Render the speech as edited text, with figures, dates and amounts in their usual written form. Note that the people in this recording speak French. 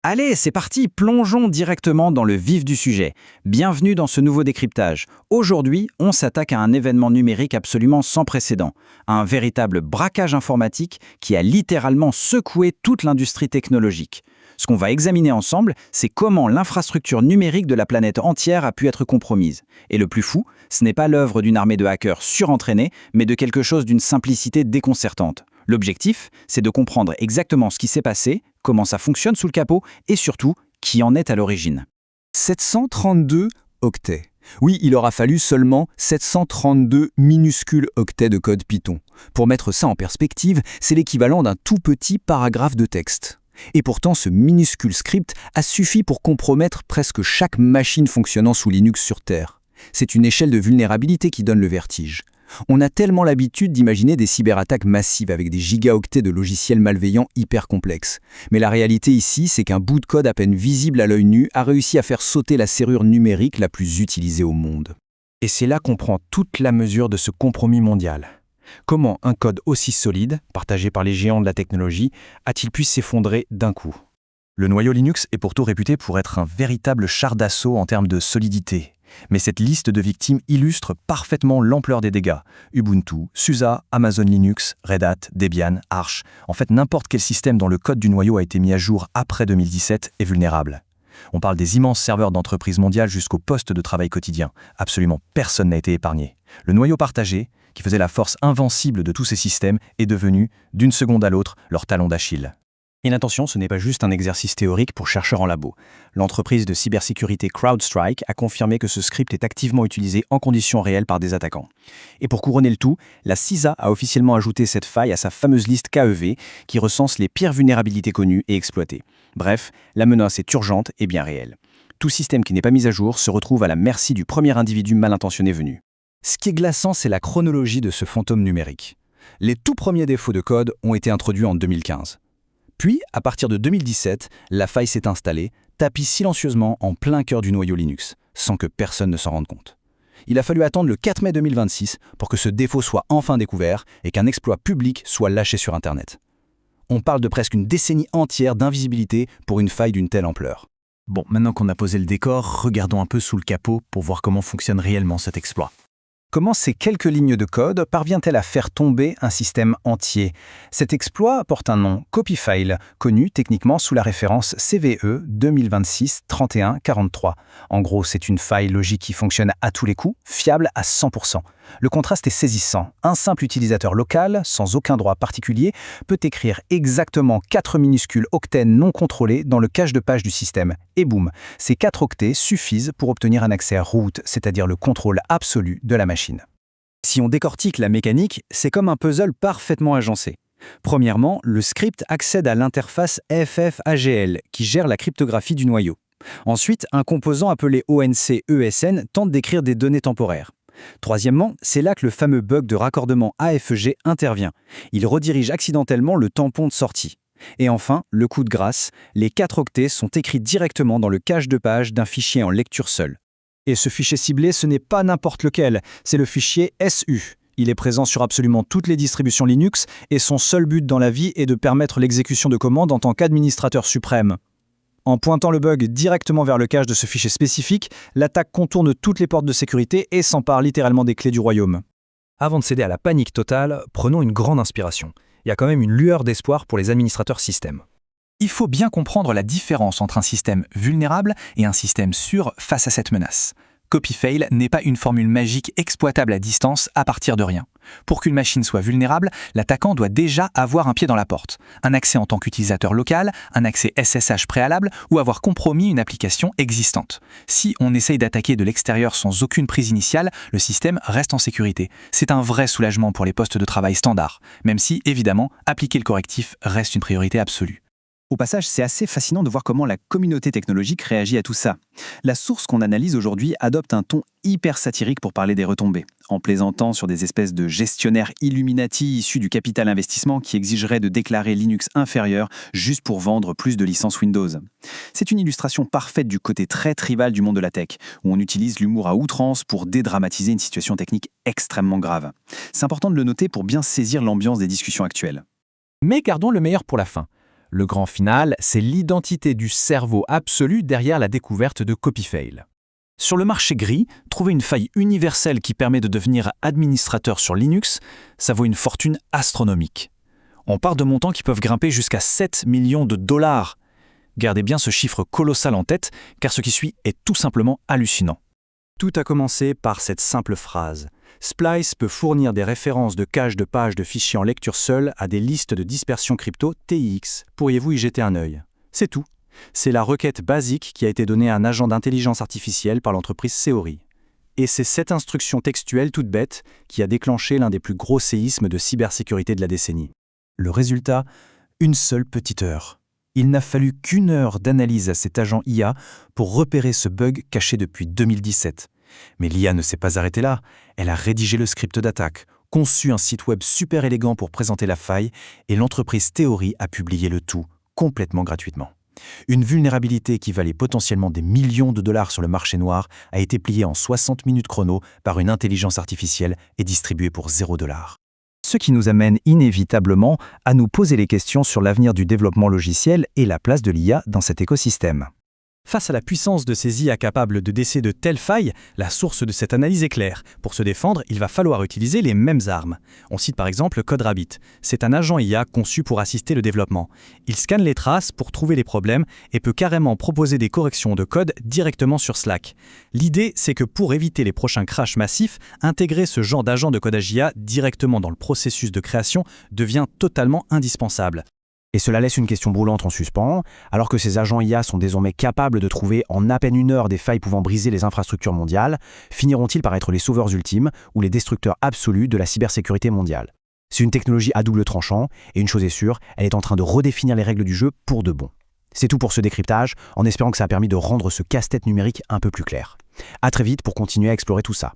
Allez, c'est parti, plongeons directement dans le vif du sujet. Bienvenue dans ce nouveau décryptage. Aujourd'hui, on s'attaque à un événement numérique absolument sans précédent, un véritable braquage informatique qui a littéralement secoué toute l'industrie technologique. Ce qu'on va examiner ensemble, c'est comment l'infrastructure numérique de la planète entière a pu être compromise. Et le plus fou, ce n'est pas l'œuvre d'une armée de hackers surentraînés, mais de quelque chose d'une simplicité déconcertante. L'objectif, c'est de comprendre exactement ce qui s'est passé, comment ça fonctionne sous le capot et surtout, qui en est à l'origine. 732 octets. Oui, il aura fallu seulement 732 minuscules octets de code Python. Pour mettre ça en perspective, c'est l'équivalent d'un tout petit paragraphe de texte. Et pourtant, ce minuscule script a suffi pour compromettre presque chaque machine fonctionnant sous Linux sur Terre. C'est une échelle de vulnérabilité qui donne le vertige. On a tellement l'habitude d'imaginer des cyberattaques massives avec des gigaoctets de logiciels malveillants hyper complexes. Mais la réalité ici, c'est qu'un bout de code à peine visible à l'œil nu a réussi à faire sauter la serrure numérique la plus utilisée au monde. Et c'est là qu'on prend toute la mesure de ce compromis mondial. Comment un code aussi solide, partagé par les géants de la technologie, a-t-il pu s'effondrer d'un coup ? Le noyau Linux est pourtant réputé pour être un véritable char d'assaut en termes de solidité. Mais cette liste de victimes illustre parfaitement l'ampleur des dégâts. Ubuntu, SUSE, Amazon Linux, Red Hat, Debian, Arch, en fait n'importe quel système dont le code du noyau a été mis à jour après 2017 est vulnérable. On parle des immenses serveurs d'entreprises mondiales jusqu'au poste de travail quotidien. Absolument personne n'a été épargné. Le noyau partagé, qui faisait la force invincible de tous ces systèmes, est devenu, d'une seconde à l'autre, leur talon d'Achille. Et attention, ce n'est pas juste un exercice théorique pour chercheurs en labo. L'entreprise de cybersécurité CrowdStrike a confirmé que ce script est activement utilisé en conditions réelles par des attaquants. Et pour couronner le tout, la CISA a officiellement ajouté cette faille à sa fameuse liste KEV qui recense les pires vulnérabilités connues et exploitées. Bref, la menace est urgente et bien réelle. Tout système qui n'est pas mis à jour se retrouve à la merci du premier individu mal intentionné venu. Ce qui est glaçant, c'est la chronologie de ce fantôme numérique. Les tout premiers défauts de code ont été introduits en 2015. Puis, à partir de 2017, la faille s'est installée, tapie silencieusement en plein cœur du noyau Linux, sans que personne ne s'en rende compte. Il a fallu attendre le 4 mai 2026 pour que ce défaut soit enfin découvert et qu'un exploit public soit lâché sur Internet. On parle de presque une décennie entière d'invisibilité pour une faille d'une telle ampleur. Bon, maintenant qu'on a posé le décor, regardons un peu sous le capot pour voir comment fonctionne réellement cet exploit. Comment ces quelques lignes de code parviennent-elles à faire tomber un système entier ? Cet exploit porte un nom, Copyfail, connu techniquement sous la référence CVE 2026-31-43. En gros, c'est une faille logique qui fonctionne à tous les coups, fiable à 100%. Le contraste est saisissant. Un simple utilisateur local, sans aucun droit particulier, peut écrire exactement 4 minuscules octets non contrôlés dans le cache de page du système. Et boum, ces 4 octets suffisent pour obtenir un accès root, c'est-à-dire le contrôle absolu de la machine. Si on décortique la mécanique, c'est comme un puzzle parfaitement agencé. Premièrement, le script accède à l'interface FFAGL qui gère la cryptographie du noyau. Ensuite, un composant appelé ONC-ESN tente d'écrire des données temporaires. Troisièmement, c'est là que le fameux bug de raccordement AFG intervient. Il redirige accidentellement le tampon de sortie. Et enfin, le coup de grâce, les 4 octets sont écrits directement dans le cache de page d'un fichier en lecture seule. Et ce fichier ciblé, ce n'est pas n'importe lequel, c'est le fichier SU. Il est présent sur absolument toutes les distributions Linux et son seul but dans la vie est de permettre l'exécution de commandes en tant qu'administrateur suprême. En pointant le bug directement vers le cache de ce fichier spécifique, l'attaque contourne toutes les portes de sécurité et s'empare littéralement des clés du royaume. Avant de céder à la panique totale, prenons une grande inspiration. Il y a quand même une lueur d'espoir pour les administrateurs système. Il faut bien comprendre la différence entre un système vulnérable et un système sûr face à cette menace. Copyfail n'est pas une formule magique exploitable à distance à partir de rien. Pour qu'une machine soit vulnérable, l'attaquant doit déjà avoir un pied dans la porte, un accès en tant qu'utilisateur local, un accès SSH préalable ou avoir compromis une application existante. Si on essaye d'attaquer de l'extérieur sans aucune prise initiale, le système reste en sécurité. C'est un vrai soulagement pour les postes de travail standards, même si, évidemment, appliquer le correctif reste une priorité absolue. Au passage, c'est assez fascinant de voir comment la communauté technologique réagit à tout ça. La source qu'on analyse aujourd'hui adopte un ton hyper satirique pour parler des retombées, en plaisantant sur des espèces de gestionnaires Illuminati issus du capital investissement qui exigeraient de déclarer Linux inférieur juste pour vendre plus de licences Windows. C'est une illustration parfaite du côté très tribal du monde de la tech, où on utilise l'humour à outrance pour dédramatiser une situation technique extrêmement grave. C'est important de le noter pour bien saisir l'ambiance des discussions actuelles. Mais gardons le meilleur pour la fin. Le grand final, c'est l'identité du cerveau absolu derrière la découverte de Copyfail. Sur le marché gris, trouver une faille universelle qui permet de devenir administrateur sur Linux, ça vaut une fortune astronomique. On part de montants qui peuvent grimper jusqu'à 7 millions de dollars. Gardez bien ce chiffre colossal en tête, car ce qui suit est tout simplement hallucinant. Tout a commencé par cette simple phrase. Splice peut fournir des références de cache de pages de fichiers en lecture seule à des listes de dispersion crypto TIX. Pourriez-vous y jeter un œil? C'est tout. C'est la requête basique qui a été donnée à un agent d'intelligence artificielle par l'entreprise Seori. Et c'est cette instruction textuelle toute bête qui a déclenché l'un des plus gros séismes de cybersécurité de la décennie. Le résultat, une seule petite heure. Il n'a fallu qu'une heure d'analyse à cet agent IA pour repérer ce bug caché depuis 2017. Mais l'IA ne s'est pas arrêtée là. Elle a rédigé le script d'attaque, conçu un site web super élégant pour présenter la faille, et l'entreprise Theory a publié le tout complètement gratuitement. Une vulnérabilité qui valait potentiellement des millions de dollars sur le marché noir a été pliée en 60 minutes chrono par une intelligence artificielle et distribuée pour $0. Ce qui nous amène inévitablement à nous poser les questions sur l'avenir du développement logiciel et la place de l'IA dans cet écosystème. Face à la puissance de ces IA capables de déceler de telles failles, la source de cette analyse est claire. Pour se défendre, il va falloir utiliser les mêmes armes. On cite par exemple CodeRabbit. C'est un agent IA conçu pour assister le développement. Il scanne les traces pour trouver les problèmes et peut carrément proposer des corrections de code directement sur Slack. L'idée, c'est que pour éviter les prochains crashs massifs, intégrer ce genre d'agent de codage IA directement dans le processus de création devient totalement indispensable. Et cela laisse une question brûlante en suspens. Alors que ces agents IA sont désormais capables de trouver en à peine une heure des failles pouvant briser les infrastructures mondiales, finiront-ils par être les sauveurs ultimes ou les destructeurs absolus de la cybersécurité mondiale? C'est une technologie à double tranchant, et une chose est sûre, elle est en train de redéfinir les règles du jeu pour de bon. C'est tout pour ce décryptage, en espérant que ça a permis de rendre ce casse-tête numérique un peu plus clair. À très vite pour continuer à explorer tout ça.